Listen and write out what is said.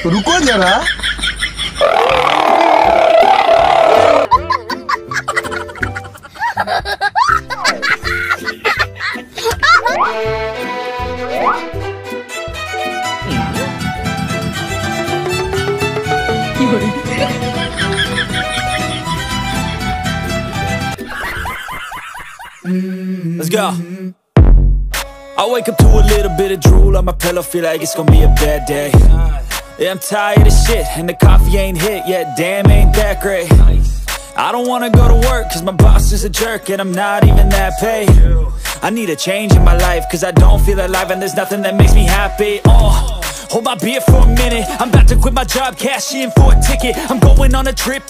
रुको जरा। Let's go. I wake up to a little bit of drool on my pillow, feel like it's gonna be a bad day. Yeah, I'm tired of shit, and the coffee ain't hit yet, damn, ain't that great. I don't wanna go to work, cause my boss is a jerk, and I'm not even that paid. I need a change in my life, cause I don't feel alive, and there's nothing that makes me happy. Hold my beer for a minute, I'm about to quit my job, cash in for a ticket. I'm going on a trip and